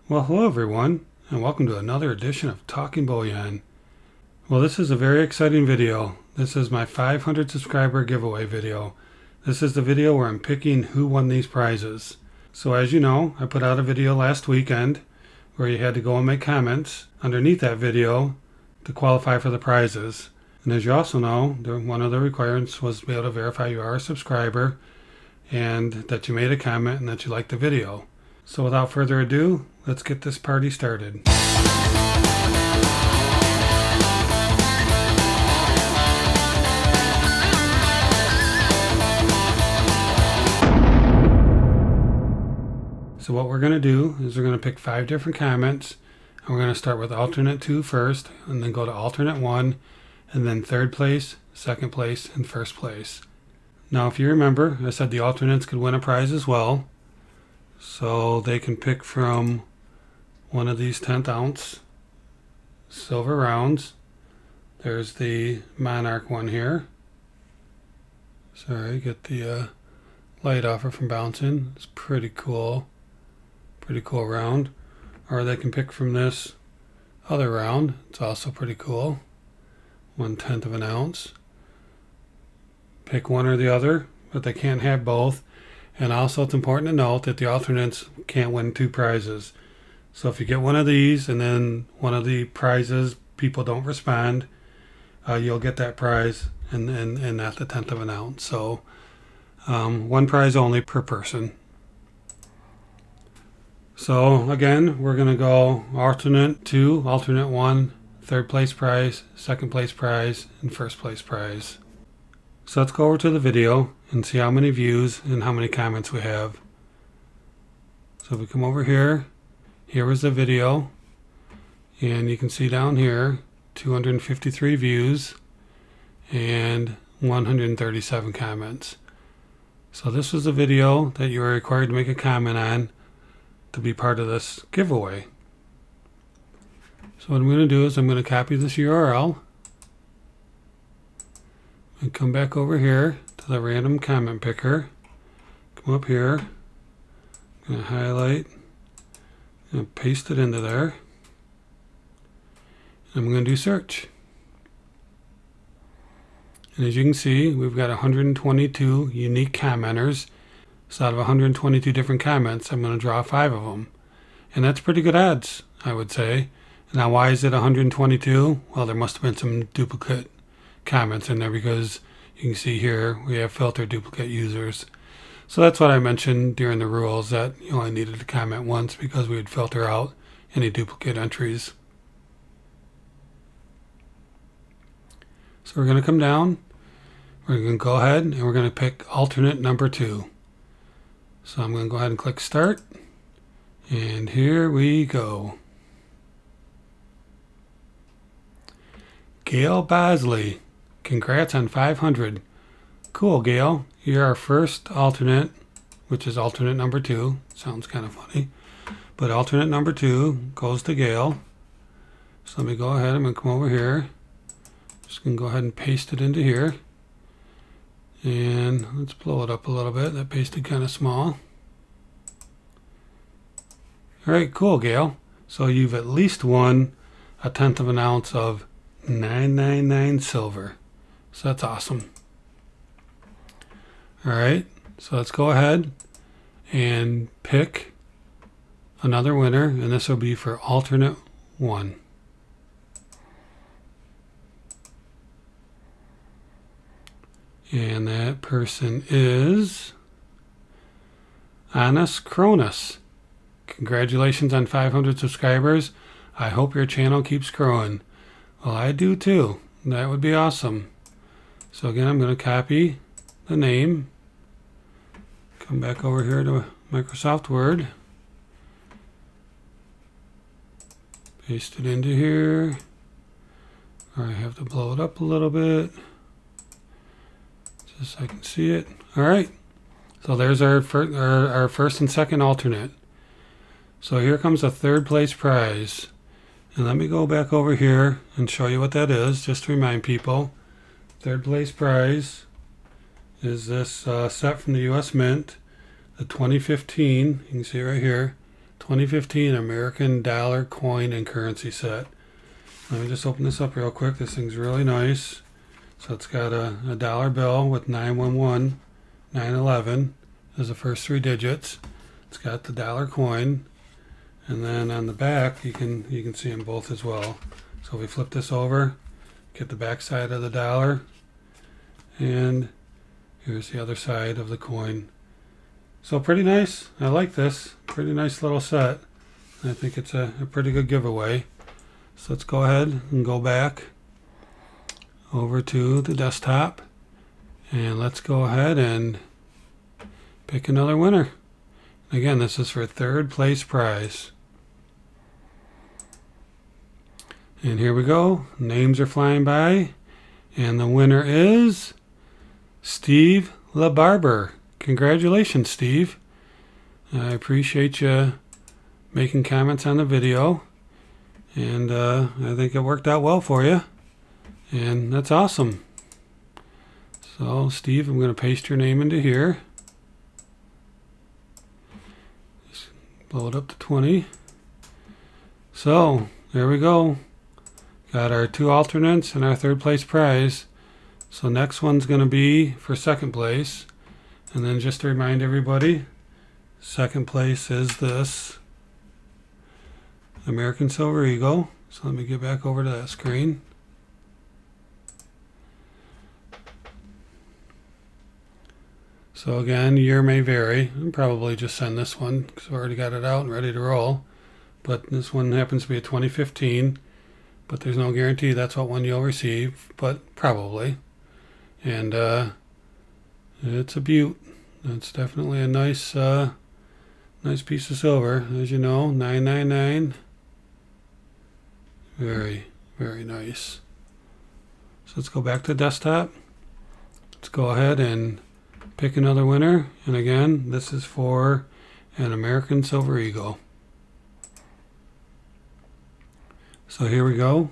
Well, hello everyone, and welcome to another edition of Talking Bullion. Well, this is a very exciting video. This is my 500 subscriber giveaway video. This is the video where I'm picking who won these prizes. So as you know, I put out a video last weekend where you had to go and make comments underneath that video to qualify for the prizes. And as you also know, one of the requirements was to be able to verify you are a subscriber and that you made a comment and that you liked the video. So without further ado, let's get this party started. So what we're going to do is we're going to pick 5 different comments, and we're going to start with alternate 2 first, and then go to alternate 1, and then 3rd place, 2nd place, and 1st place. Now if you remember, I said the alternates could win a prize as well. So they can pick from one of these 10th ounce silver rounds. There's the Monarch one here. Sorry, get the light off it from bouncing. It's pretty cool. Pretty cool round. Or they can pick from this other round. It's also pretty cool. 1/10 of an ounce. Pick one or the other, but they can't have both. And also it's important to note that the alternates can't win 2 prizes. So if you get one of these and then one of the prizes people don't respond, you'll get that prize and not the 1/10 of an ounce. So 1 prize only per person. So again, we're going to go alternate 2, alternate 1, 3rd place prize, 2nd place prize, and 1st place prize. So let's go over to the video and see how many views and how many comments we have. So if we come over here, here was the video, and you can see down here 253 views and 137 comments. So this was the video that you were required to make a comment on to be part of this giveaway. So what I'm going to do is I'm going to copy this URL and come back over here to the random comment picker. Come up here, I'm going to highlight and paste it into there. And I'm going to do search. And as you can see, we've got 122 unique commenters. So out of 122 different comments, I'm going to draw 5 of them. And that's pretty good odds, I would say. Now why is it 122? Well, there must have been some duplicate comments in there, because you can see here we have filtered duplicate users. So that's what I mentioned during the rules, that you only needed to comment once because we would filter out any duplicate entries. So we're going to come down, we're going to go ahead and we're going to pick alternate number 2. So I'm going to go ahead and click start, and here we go. Gayle Bosley. Congrats on 500. Cool, Gayle. You're our first alternate, which is alternate number 2. Sounds kind of funny. But alternate number 2 goes to Gayle. So let me go ahead. I'm going to come over here. Just going to go ahead and paste it into here. And let's blow it up a little bit. That pasted kind of small. Alright, cool, Gayle. So you've at least won a 1/10 of an ounce of 999 silver. So that's awesome. Alright, so let's go ahead and pick another winner, and this will be for alternate 1. And that person is Onus, Cronus. Congratulations on 500 subscribers. I hope your channel keeps growing. Well, I do too. That would be awesome. So again, I'm going to copy the name, come back over here to Microsoft Word, paste it into here. Or I have to blow it up a little bit just so I can see it. Alright, so there's our first and second alternate. So here comes a 3rd place prize. And let me go back over here and show you what that is, just to remind people. 3rd place prize is this set from the U.S. Mint, the 2015, you can see right here, 2015 American dollar coin and currency set. Let me just open this up real quick. This thing's really nice. So it's got a dollar bill with 911, 911 as the first three digits. It's got the dollar coin, and then on the back you can see them both as well. So if we flip this over, get the back side of the dollar, and here's the other side of the coin. So pretty nice. I like this. Pretty nice little set. I think it's a pretty good giveaway. So let's go ahead and go back over to the desktop, and let's go ahead and pick another winner. Again, this is for third place prize. And here we go. Names are flying by, and the winner is Steve LaBarber. Congratulations, Steve. I appreciate you making comments on the video, and I think it worked out well for you, and that's awesome. So Steve, I'm going to paste your name into here. Just blow it up to 20. So there we go. Got our two alternates and our third place prize. So next one's going to be for second place. And then just to remind everybody, second place is this American Silver Eagle. So let me get back over to that screen. So again, year may vary. I'll probably just send this one because I've already got it out and ready to roll. But this one happens to be a 2015. But there's no guarantee that's what one you'll receive, but probably. And it's a beaut. It's definitely a nice nice piece of silver. As you know, 999. Very, very nice. So let's go back to desktop. Let's go ahead and pick another winner. And again, this is for an American Silver Eagle. So here we go.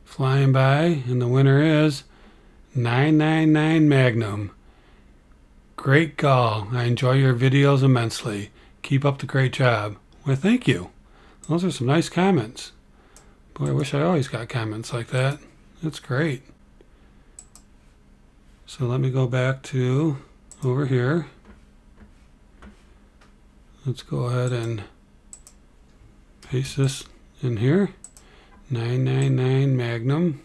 Flying by, and the winner is 999 Magnum. Great GAW. I enjoy your videos immensely. Keep up the great job. Well, thank you. Those are some nice comments. Boy, I wish I always got comments like that. That's great. So let me go back to over here. Let's go ahead and paste this in here. 999 Magnum.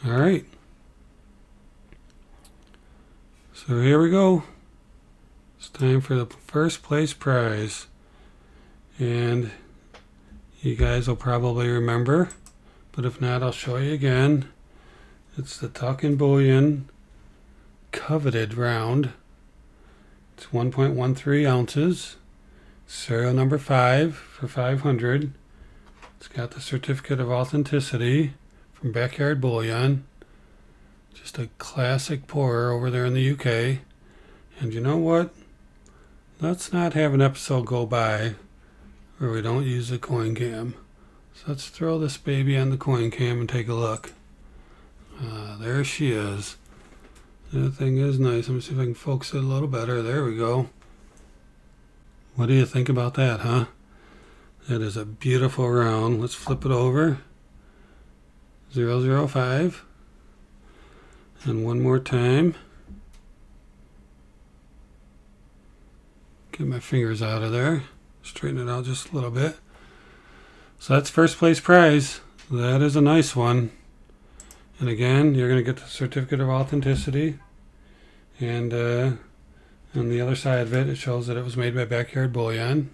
All right. So here we go. It's time for the first place prize. And you guys will probably remember, but if not, I'll show you again. It's the Tuck and Bullion coveted round. It's 1.13 ounces. Serial number 5 for 500. It's got the certificate of authenticity from Backyard Bullion. Just a classic pourer over there in the UK. And you know what? Let's not have an episode go by where we don't use the coin cam. So let's throw this baby on the coin cam and take a look. There she is. That thing is nice. Let me see if I can focus it a little better. There we go. What do you think about that, huh? That is a beautiful round. Let's flip it over. 005. And one more time. Get my fingers out of there. Straighten it out just a little bit. So that's first place prize. That is a nice one. And again, you're going to get the certificate of authenticity. And on the other side of it, it shows that it was made by Backyard Bullion.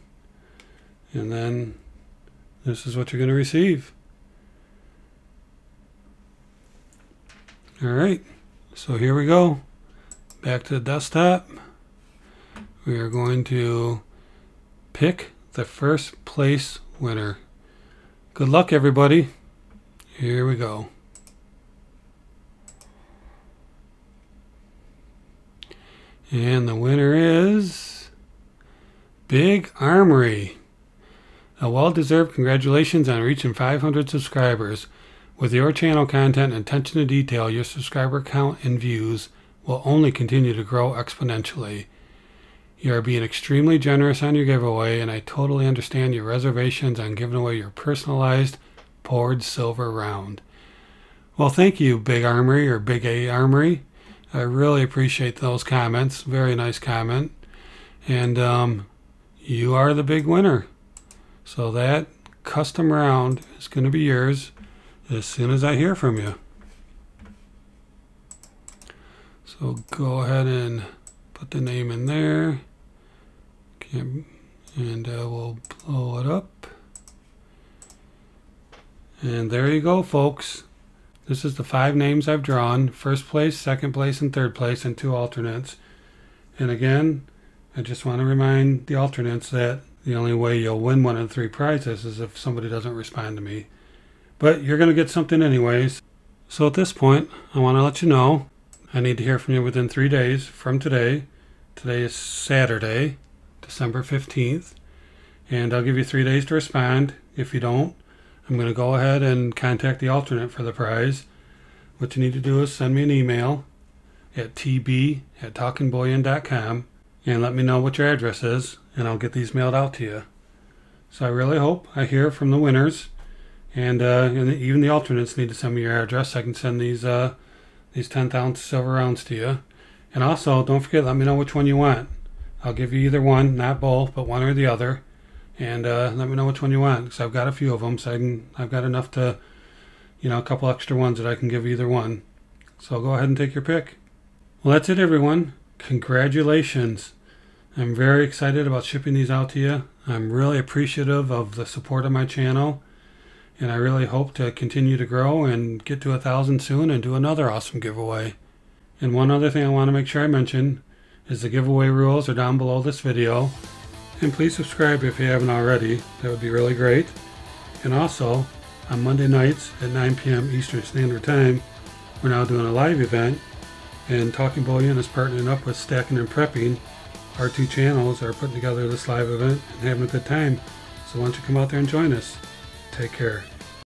And then this is what you're going to receive. All right. So here we go. Back to the desktop. We are going to pick the first place winner. Good luck, everybody. Here we go. And the winner is BigAArmory. A well-deserved congratulations on reaching 500 subscribers. With your channel content and attention to detail, your subscriber count and views will only continue to grow exponentially. You are being extremely generous on your giveaway, and I totally understand your reservations on giving away your personalized poured silver round. Well, thank you, BigAArmory or BigAArmory. I really appreciate those comments. Very nice comment. And you are the big winner. So that custom round is going to be yours as soon as I hear from you. So go ahead and put the name in there. And we'll blow it up. And there you go, folks. This is the 5 names I've drawn. First place, second place, and third place, and 2 alternates. And again, I just want to remind the alternates that the only way you'll win one of the 3 prizes is if somebody doesn't respond to me. But you're going to get something anyways. So at this point, I want to let you know I need to hear from you within 3 days from today. Today is Saturday, December 15th. And I'll give you 3 days to respond. If you don't, I'm going to go ahead and contact the alternate for the prize. What you need to do is send me an email at tb@talkingbullion.com and let me know what your address is, and I'll get these mailed out to you. So I really hope I hear from the winners, and even the alternates need to send me your address so I can send these 10th-ounce silver rounds to you. And also, don't forget, let me know which one you want. I'll give you either one, not both, but one or the other. And let me know which one you want, because I've got a few of them, so I've got enough to, a couple extra ones that I can give either one. So go ahead and take your pick. Well, that's it, everyone. Congratulations. I'm very excited about shipping these out to you. I'm really appreciative of the support of my channel, and I really hope to continue to grow and get to 1,000 soon and do another awesome giveaway. And one other thing I want to make sure I mention is the giveaway rules are down below this video. And please subscribe if you haven't already. That would be really great. And also, on Monday nights at 9 p.m. Eastern Standard Time, we're now doing a live event. And Talking Bullion is partnering up with Stacking and Prepping. Our 2 channels are putting together this live event and having a good time. So why don't you come out there and join us. Take care.